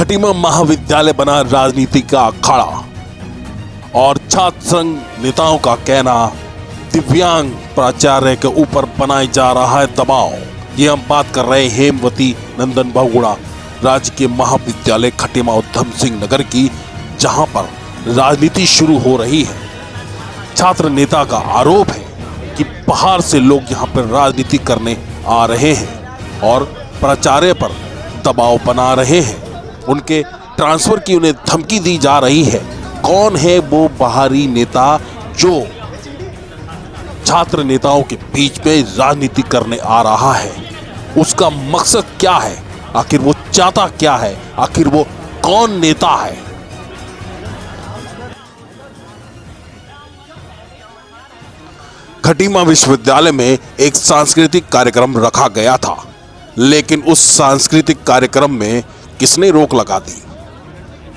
खटीमा महाविद्यालय बना राजनीति का अखाड़ा और छात्र संघ नेताओं का कहना दिव्यांग प्राचार्य के ऊपर बनाया जा रहा है दबाव। ये हम बात कर रहे हैं हेमवती नंदन बहुगुणा राजकीय महाविद्यालय खटीमा उधम सिंह नगर की, जहां पर राजनीति शुरू हो रही है। छात्र नेता का आरोप है कि बाहर से लोग यहां पर राजनीति करने आ रहे हैं और प्राचार्य पर दबाव बना रहे हैं। उनके ट्रांसफर की उन्हें धमकी दी जा रही है। कौन है वो बाहरी नेता जो छात्र नेताओं के बीच में राजनीति करने आ रहा है? उसका मकसद क्या है? आखिर वो चाहता क्या है? आखिर वो कौन नेता है? खटीमा विश्वविद्यालय में एक सांस्कृतिक कार्यक्रम रखा गया था, लेकिन उस सांस्कृतिक कार्यक्रम में किसने रोक लगा दी?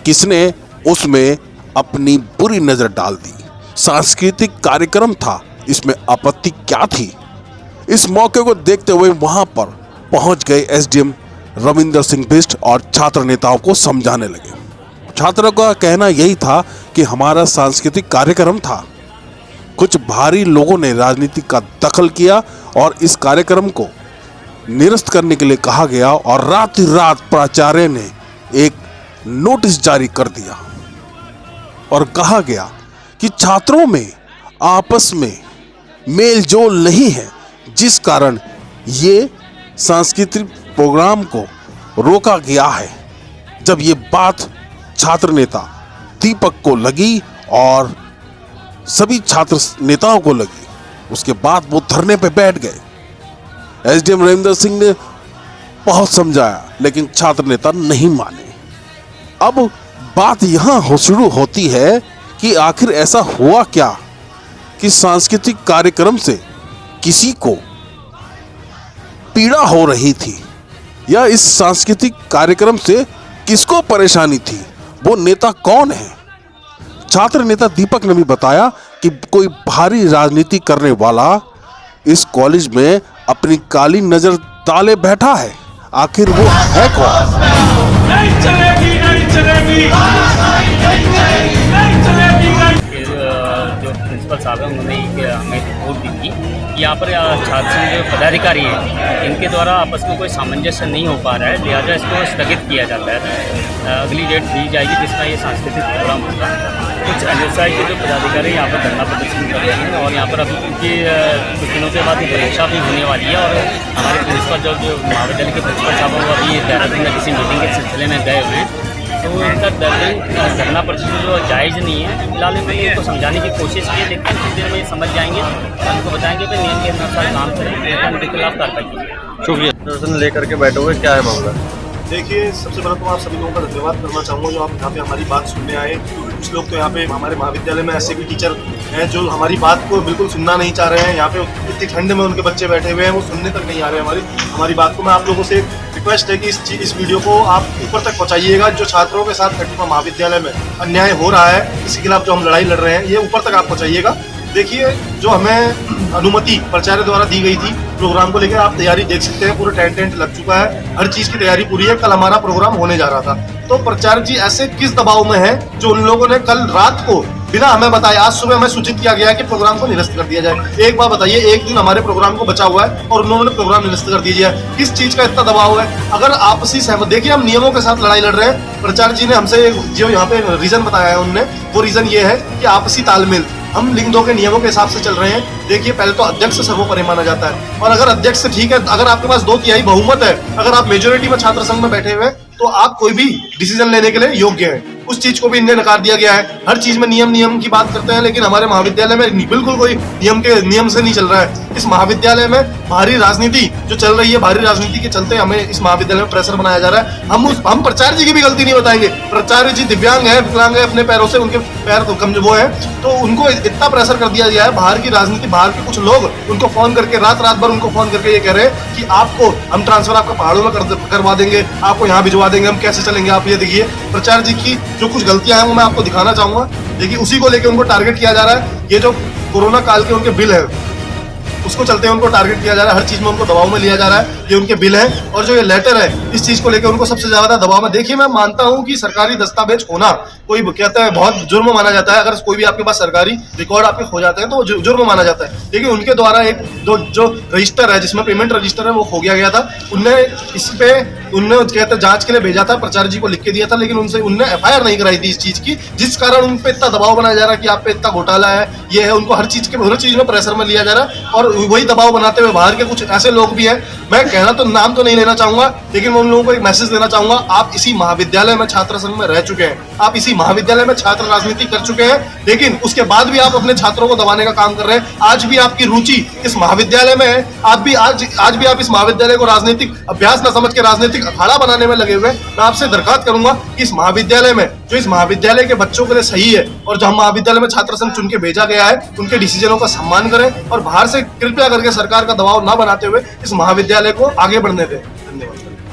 किसने उसमें अपनी बुरी नजर डाल दी? सांस्कृतिक कार्यक्रम था, इसमें आपत्ति क्या थी? इस मौके को देखते हुए वहां पर पहुंच गए एसडीएम रविंदर सिंह बिष्ट और छात्र नेताओं को समझाने लगे। छात्रों का कहना यही था कि हमारा सांस्कृतिक कार्यक्रम था, कुछ भारी लोगों ने राजनीति का दखल किया और इस कार्यक्रम को निरस्त करने के लिए कहा गया और रात ही रात प्राचार्य ने एक नोटिस जारी कर दिया और कहा गया कि छात्रों में आपस में मेल जोल नहीं है, जिस कारण ये सांस्कृतिक प्रोग्राम को रोका गया है। जब ये बात छात्र नेता दीपक को लगी और सभी छात्र नेताओं को लगी, उसके बाद वो धरने पे बैठ गए। एसडीएम रविंदर सिंह ने बहुत समझाया, लेकिन छात्र नेता नहीं माने। अब बात यहां शुरू होती है कि आखिर ऐसा हुआ क्या कि सांस्कृतिक कार्यक्रम से किसी को पीड़ा हो रही थी, या इस सांस्कृतिक कार्यक्रम से किसको परेशानी थी? वो नेता कौन है? छात्र नेता दीपक ने भी बताया कि कोई भारी राजनीति करने वाला इस कॉलेज में अपनी काली नजर डाले बैठा है। आखिर वो है कौन? नहीं चलेगी, नहीं चलेगी, नहीं चलेगी। जो प्रिंसिपल साहब हैं उन्होंने हमें रिपोर्ट दी थी कि यहाँ पर छात्र संघ जो पदाधिकारी हैं इनके द्वारा आपस में कोई सामंजस्य नहीं हो पा रहा है, लिहाजा इसको स्थगित किया जाता है। अगली डेट दी जाएगी जिसमें ये सांस्कृतिक प्रोग्राम होगा। कुछ एनएसआई के जो पदाधिकारी यहाँ पर धरना प्रदर्शन कर रहे हैं और यहाँ पर अभी उनकी कुछ दिनों के बाद परीक्षा भी होने वाली है और हमारे प्रिंसिपल जो महाविद्यालय के प्रिंसिपल साहब हैं वो अभी देहरादून में किसी मीटिंग के सिलसिले में गए हुए हैं, तो इनका धरना प्रदर्शन जो जायज़ नहीं है। फिलहाल मैंने इनको समझाने की कोशिश की है, देखते हैं कुछ देर में ये समझ जाएंगे और उनको बताएंगे कि नियम के अनुसार काम करें, उनके खिलाफ कार्रवाई कीजिए। शुक्रिया। प्रदर्शन लेकर के बैठे हुए, क्या है मामला? देखिए, सबसे पहले तो आप सभी लोगों का धन्यवाद करना चाहूँगा जो आप यहाँ पे हमारी बात सुनने आए। कुछ लोग तो यहाँ पे हमारे महाविद्यालय में ऐसे भी टीचर हैं जो हमारी बात को बिल्कुल सुनना नहीं चाह रहे हैं। यहाँ पे इतनी ठंड में उनके बच्चे बैठे हुए हैं, वो सुनने तक नहीं आ रहे हैं हमारी बात को। मैं आप लोगों से रिक्वेस्ट है कि इस वीडियो को आप ऊपर तक पहुँचाइएगा। जो छात्रों के साथ खटीमा महाविद्यालय में अन्याय हो रहा है, इसके खिलाफ जो हम लड़ाई लड़ रहे हैं, ये ऊपर तक आप पहुँचाइएगा। देखिए, जो हमें अनुमति प्राचार्य द्वारा दी गई थी प्रोग्राम को लेकर, आप तैयारी देख सकते हैं, पूरा टेंट लग चुका है, हर चीज की तैयारी पूरी है। कल हमारा प्रोग्राम होने जा रहा था, तो प्राचार्य जी ऐसे किस दबाव में है जो उन लोगों ने कल रात को बिना हमें बताए, आज सुबह हमें सूचित किया गया है कि प्रोग्राम को निरस्त कर दिया जाए। एक बार बताइए, एक दिन हमारे प्रोग्राम को बचा हुआ है और उन्होंने प्रोग्राम निरस्त कर दिया है। किस चीज का इतना दबाव है? अगर आपसी सहमत, देखिए हम नियमों के साथ लड़ाई लड़ रहे हैं। प्राचार्य जी ने हमसे जो यहाँ पे रीजन बताया है, उनने वो रीजन ये है कि आपसी तालमेल, हम लिंग 2 के नियमों के हिसाब से चल रहे हैं। देखिए, पहले तो अध्यक्ष सर्वोपरि माना जाता है, और अगर अध्यक्ष से ठीक है, अगर आपके पास 2/3 बहुमत है, अगर आप मेजोरिटी में छात्र संघ में बैठे हुए, तो आप कोई भी डिसीजन लेने के लिए योग्य हैं। उस चीज को भी इन्हें नकार दिया गया है। हर चीज में नियम की बात करते हैं, लेकिन हमारे महाविद्यालय में बिल्कुल कोई नियम से नहीं चल रहा है। इस महाविद्यालय में भारी राजनीति जो चल रही है, भारी राजनीति के चलते हमें इस महाविद्यालय में प्रेशर बनाया जा रहा है। हम प्राचार्य जी की भी गलती नहीं बताएंगे। प्राचार्य जी दिव्यांग है, विकलांग है, अपने पैरों से, उनके पैर कमजोर वो है, तो उनको इतना प्रेशर कर दिया गया है। बाहर की राजनीति, बाहर के कुछ लोग उनको फोन करके रात भर उनको फोन करके ये कह रहे हैं कि आपको हम ट्रांसफर आपका पहाड़ों में करवा देंगे, आपको यहाँ भिजवा देंगे, हम कैसे चलेंगे आप ये देखिए। प्राचार्य जी की जो कुछ गलतियां हैं वो मैं आपको दिखाना चाहूंगा। देखिए, उसी को लेकर उनको टारगेट किया जा रहा है। ये जो कोरोना काल के उनके बिल है, उसको चलते उनको टारगेट किया जा रहा है, हर चीज में उनको दबाव में लिया जा रहा है। ये उनके बिल है और जो ये लेटर है इस चीज को लेकर उनको सबसे ज्यादा दबाव में। देखिए मैं मानता हूं कि सरकारी दस्तावेज होना कोई कहता है बहुत जुर्म माना जाता है, अगर कोई भी आपके पास सरकारी रिकॉर्ड आपके हो जाते हैं तो वो जुर्म माना जाता है, लेकिन उनके द्वारा एक जो रजिस्टर है जिसमें पेमेंट रजिस्टर है वो खो गया था। उनने इस पे उनने कहते जांच के लिए भेजा था, प्राचार्य जी को लिख के दिया था, लेकिन उनने एफआईआर नहीं कराई थी इस चीज की, जिस कारण उन पे इतना दबाव बनाया जा रहा है कि आप पे इतना घोटाला है, ये है, उनको हर चीज में प्रेशर में लिया जा रहा है। और वही दबाव बनाते हुए बाहर के कुछ ऐसे लोग भी हैं, मैं कहना तो नाम तो नहीं लेना चाहूंगा, लेकिन मैं उन लोगों को एक मैसेज देना चाहूंगा। आप इसी महाविद्यालय में छात्र संघ में रह चुके हैं, आप इसी महाविद्यालय में छात्र राजनीति कर चुके हैं, लेकिन उसके बाद भी आप अपने छात्रों को दबाने का काम कर रहे हैं। आज भी आपकी रुचि इस महाविद्यालय में है, आप भी आज भी आप इस महाविद्यालय को राजनीतिक अभ्यास न समझ के राजनीतिक अखाड़ा बनाने में लगे हुए हैं। मैं आपसे दरखास्त करूंगा कि इस महाविद्यालय में जो इस महाविद्यालय के बच्चों के लिए सही है और जो हम महाविद्यालय में छात्र संघ चुन के भेजा गया है उनके डिसीजनों का सम्मान करें और बाहर से कृपया करके सरकार का दबाव न बनाते हुए इस महाविद्यालय को आगे बढ़ने दें। धन्यवाद।